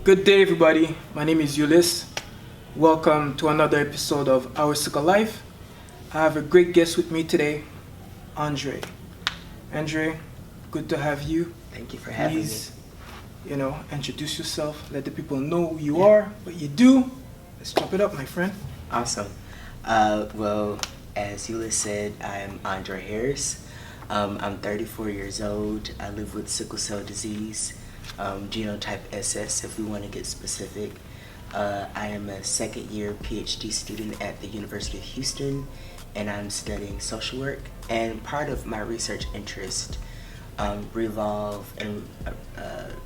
Good day, everybody. My name is Ulyss. Welcome to another episode of Our Sickle Life. I have a great guest with me today, André. André, good to have you. Thank you for having me. Please, introduce yourself. Let the people know who you are, what you do. Let's chop it up, my friend. Awesome. Well, as Ulyss said, I'm André Harris. I'm 34 years old. I live with Sickle Cell Disease, genotype SS if we want to get specific. I am a second year PhD student at the University of Houston, and I'm studying social work. And part of my research interest revolve and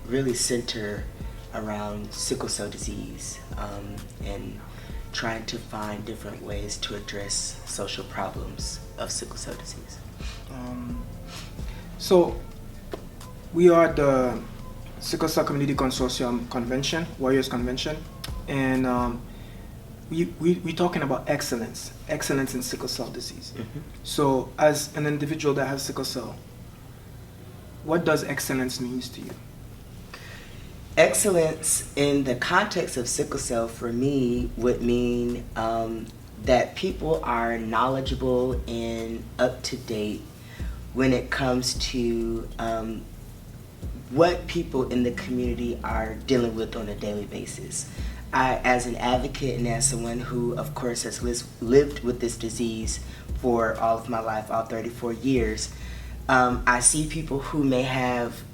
really center around sickle cell disease and trying to find different ways to address social problems of sickle cell disease. So we are the Sickle Cell Community Consortium Convention, Warriors Convention, and we're talking about excellence in sickle cell disease. Mm-hmm. So as an individual that has sickle cell, what does excellence mean to you? Excellence in the context of sickle cell for me would mean that people are knowledgeable and up to date when it comes to what people in the community are dealing with on a daily basis. I, as an advocate and as someone who, of course, has lived with this disease for all of my life, all 34 years, I see people who may have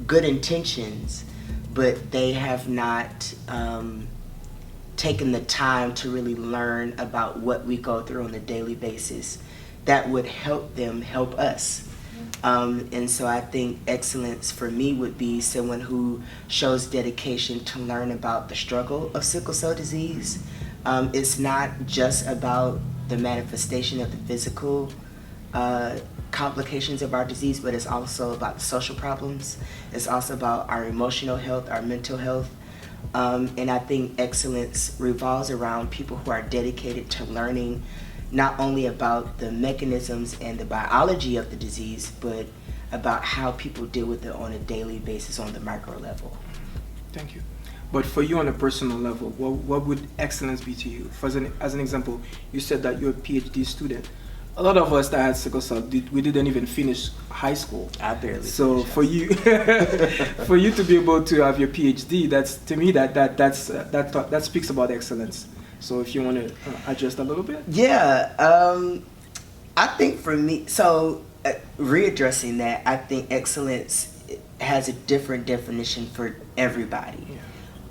good intentions, but they have not taken the time to really learn about what we go through on a daily basis that would help them help us. And so I think excellence for me would be someone who shows dedication to learn about the struggle of sickle cell disease. It's not just about the manifestation of the physical complications of our disease, but it's also about the social problems. It's also about our emotional health, our mental health. And I think excellence revolves around people who are dedicated to learning not only about the mechanisms and the biology of the disease, but about how people deal with it on a daily basis on the micro level. Thank you. But for you on a personal level, what would excellence be to you? As an example, you said that you're a PhD student. A lot of us that had sickle cell, we didn't even finish high school. I barely. So for you, for you to be able to have your PhD, that's to me that speaks about excellence. So if you want to adjust a little bit. Yeah, I think for me, so readdressing that, I think excellence has a different definition for everybody.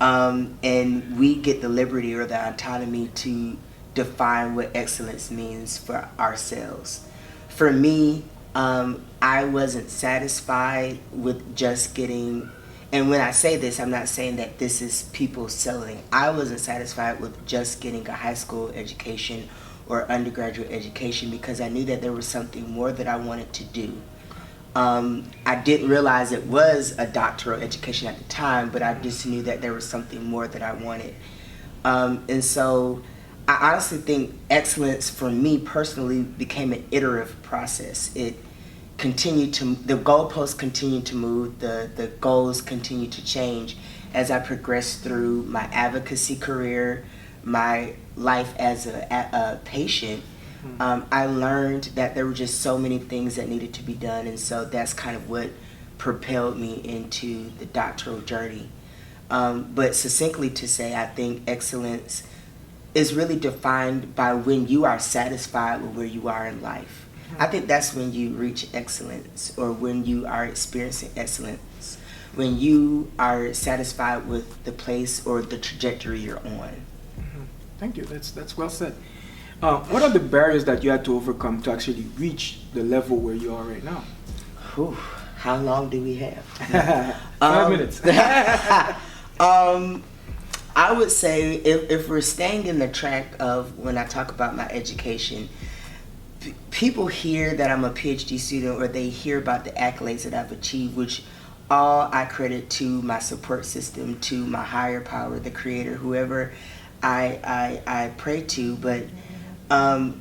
Yeah. And we get the liberty or the autonomy to define what excellence means for ourselves. For me, I wasn't satisfied with just getting, and when I say this, I'm not saying that this is people selling. I wasn't satisfied with just getting a high school education or undergraduate education because I knew that there was something more that I wanted to do. I didn't realize it was a doctoral education at the time, but I just knew that there was something more that I wanted. And so I honestly think excellence for me personally became an iterative process. The goalposts continued to move, the goals continued to change as I progressed through my advocacy career, my life as a patient. I learned that there were just so many things that needed to be done, and so that's kind of what propelled me into the doctoral journey. But succinctly to say, I think excellence is really defined by when you are satisfied with where you are in life. I think that's when you reach excellence, or when you are experiencing excellence, when you are satisfied with the place or the trajectory you're on. Mm-hmm. Thank you. That's well said. What are the barriers that you had to overcome to actually reach the level where you are right now? Whew, how long do we have? 5 minutes. I would say if we're staying in the track of when I talk about my education, people hear that I'm a PhD student, or they hear about the accolades that I've achieved, which all I credit to my support system, to my higher power, the creator, whoever I pray to. But I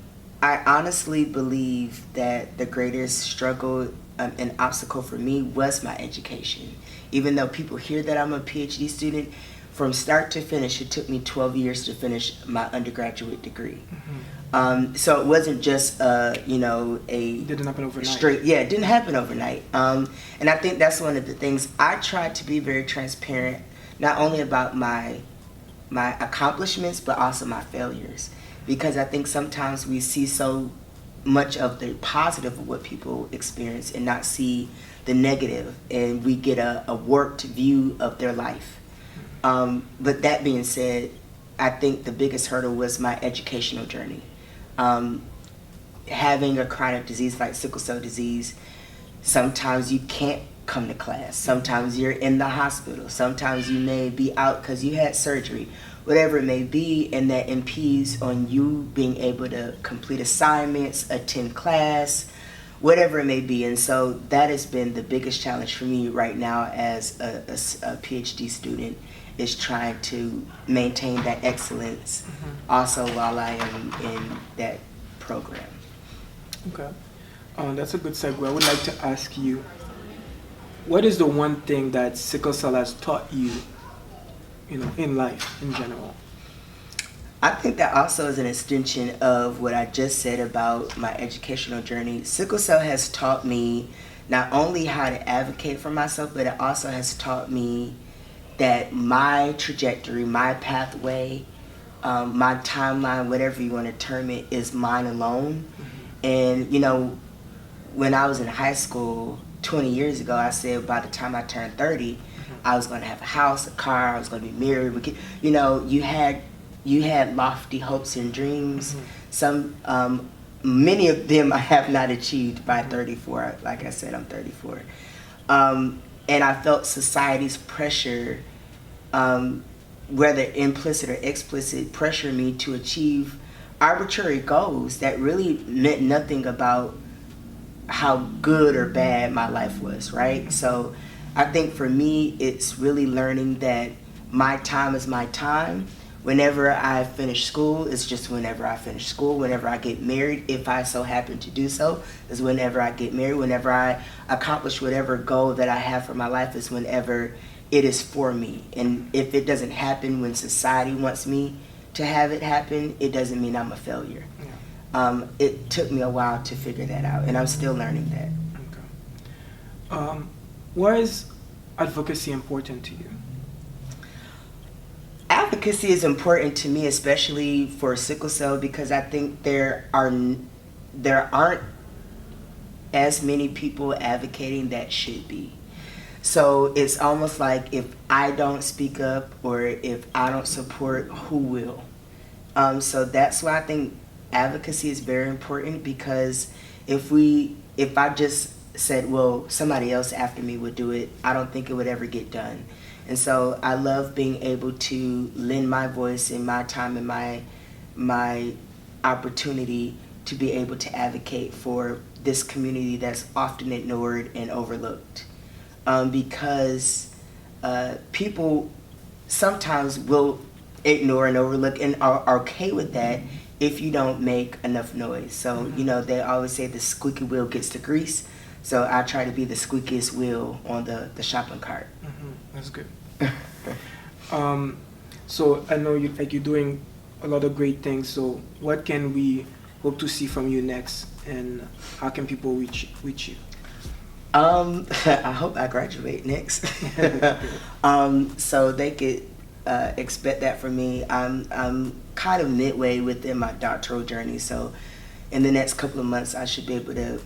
honestly believe that the greatest struggle and obstacle for me was my education. Even though people hear that I'm a PhD student, from start to finish, it took me 12 years to finish my undergraduate degree. So it wasn't just, you know, It didn't happen overnight. straight, yeah, it didn't happen overnight. And I think that's one of the things. I try to be very transparent, not only about my accomplishments, but also my failures. Because I think sometimes we see so much of the positive of what people experience and not see the negative, and we get a warped view of their life. But that being said, I think the biggest hurdle was my educational journey. Having a chronic disease like sickle cell disease, sometimes you can't come to class. Sometimes you're in the hospital. Sometimes you may be out because you had surgery. Whatever it may be, and that impedes on you being able to complete assignments, attend class, whatever it may be. And so that has been the biggest challenge for me right now as a PhD student, is trying to maintain that excellence also while I am in that program. Okay. That's a good segue. I would like to ask you, what is the one thing that sickle cell has taught you, you know, in life in general? I think that also is an extension of what I just said about my educational journey. Sickle cell has taught me not only how to advocate for myself, but it also has taught me that my trajectory, my pathway, my timeline, whatever you want to term it, is mine alone. And, you know, when I was in high school 20 years ago, I said by the time I turned 30, I was going to have a house, a car, I was going to be married. You know, you had lofty hopes and dreams. Some, many of them I have not achieved by 34. Like I said, I'm 34. And I felt society's pressure, whether implicit or explicit, pressure me to achieve arbitrary goals that really meant nothing about how good or bad my life was, right? So I think for me, it's really learning that my time is my time. Whenever I finish school, it's just whenever I finish school. Whenever I get married, if I so happen to do so, is whenever I get married. Whenever I accomplish whatever goal that I have for my life is whenever it is for me. And if it doesn't happen when society wants me to have it happen, it doesn't mean I'm a failure. It took me a while to figure that out, and I'm still learning that. Okay. Why is advocacy important to you? Advocacy is important to me, especially for sickle cell, because I think there aren't as many people advocating that should be. So it's almost like if I don't speak up or if I don't support, who will? So that's why I think advocacy is very important, because if I just said, well, somebody else after me would do it, I don't think it would ever get done. And so I love being able to lend my voice and my time and my opportunity to be able to advocate for this community that's often ignored and overlooked. Because people sometimes will ignore and overlook and are okay with that if you don't make enough noise. So, you know, they always say the squeaky wheel gets the grease. So I try to be the squeakiest wheel on the shopping cart. That's good. So I know you're doing a lot of great things. So what can we hope to see from you next, and how can people reach you? I hope I graduate next. So they could expect that from me. I'm kind of midway within my doctoral journey, so in the next couple of months I should be able to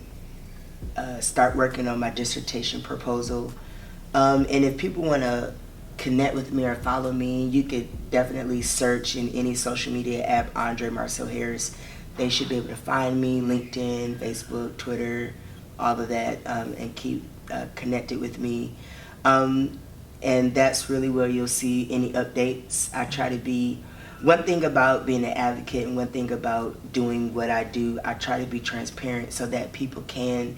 start working on my dissertation proposal. And if people want to connect with me or follow me, you could definitely search in any social media app, André Marcel Harris. They should be able to find me, LinkedIn, Facebook, Twitter, all of that, and keep connected with me. And that's really where you'll see any updates. I try to be, one thing about being an advocate and one thing about doing what I do, I try to be transparent so that people can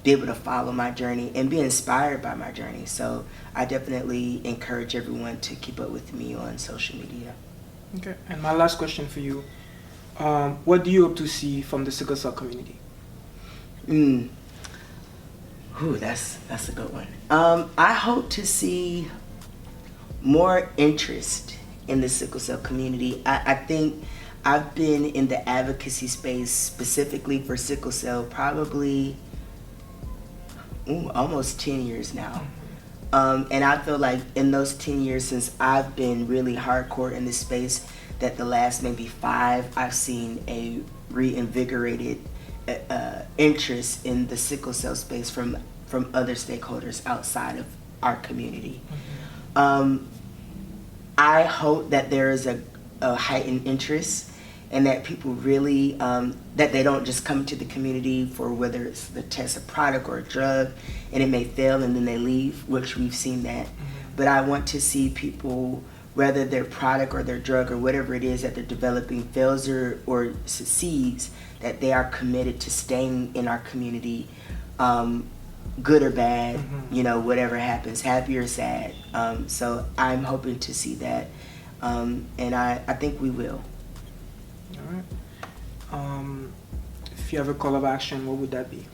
be able to follow my journey and be inspired by my journey. So I definitely encourage everyone to keep up with me on social media. Okay, and my last question for you, what do you hope to see from the sickle cell community? Ooh, that's a good one. I hope to see more interest in the sickle cell community. I think I've been in the advocacy space specifically for sickle cell probably almost 10 years now. And I feel like in those 10 years since I've been really hardcore in this space, that the last maybe 5, I've seen a reinvigorated interest in the sickle cell space from other stakeholders outside of our community. I hope that there is a heightened interest and that people really, that they don't just come to the community for whether it's the test a product or a drug and it may fail and then they leave, which we've seen that. But I want to see people, whether their product or their drug or whatever it is that they're developing fails or succeeds, that they are committed to staying in our community, good or bad, you know, whatever happens, happy or sad. So I'm hoping to see that, and I think we will. All right. If you have a call of action, what would that be?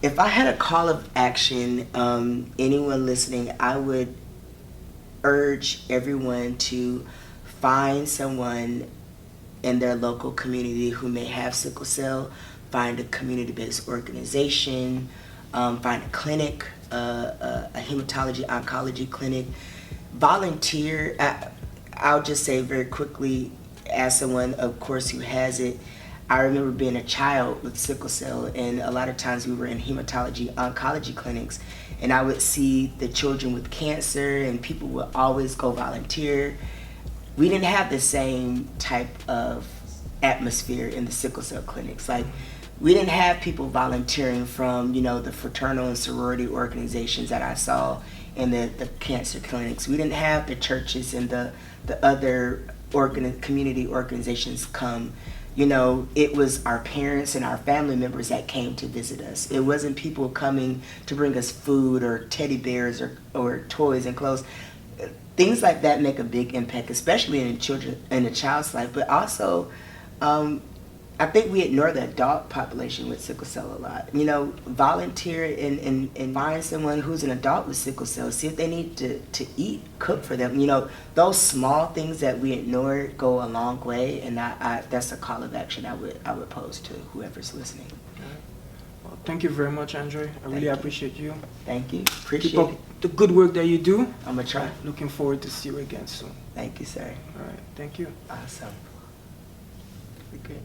If I had a call of action, anyone listening, I would urge everyone to find someone in their local community who may have sickle cell, find a community-based organization, find a clinic, a hematology oncology clinic, volunteer. I'll just say very quickly, as someone, of course, who has it, I remember being a child with sickle cell, and a lot of times we were in hematology oncology clinics, and I would see the children with cancer, and people would always go volunteer. We didn't have the same type of atmosphere in the sickle cell clinics. Like, we didn't have people volunteering from, you know, the fraternal and sorority organizations that I saw in the cancer clinics. We didn't have the churches and the other community organizations come. You know, it was our parents and our family members that came to visit us. It wasn't people coming to bring us food or teddy bears or toys and clothes. Things like that make a big impact, especially in a child's life. But also, I think we ignore the adult population with sickle cell a lot. You know, volunteer and find someone who's an adult with sickle cell. See if they need to eat, cook for them. You know, those small things that we ignore go a long way, and that's a call of action I would pose to whoever's listening. Well, thank you very much, Andre. I really appreciate you. Thank you. Appreciate Keep up the good work that you do. I'm gonna try. Looking forward to see you again soon. Thank you, sir. All right. Thank you. Awesome. Okay.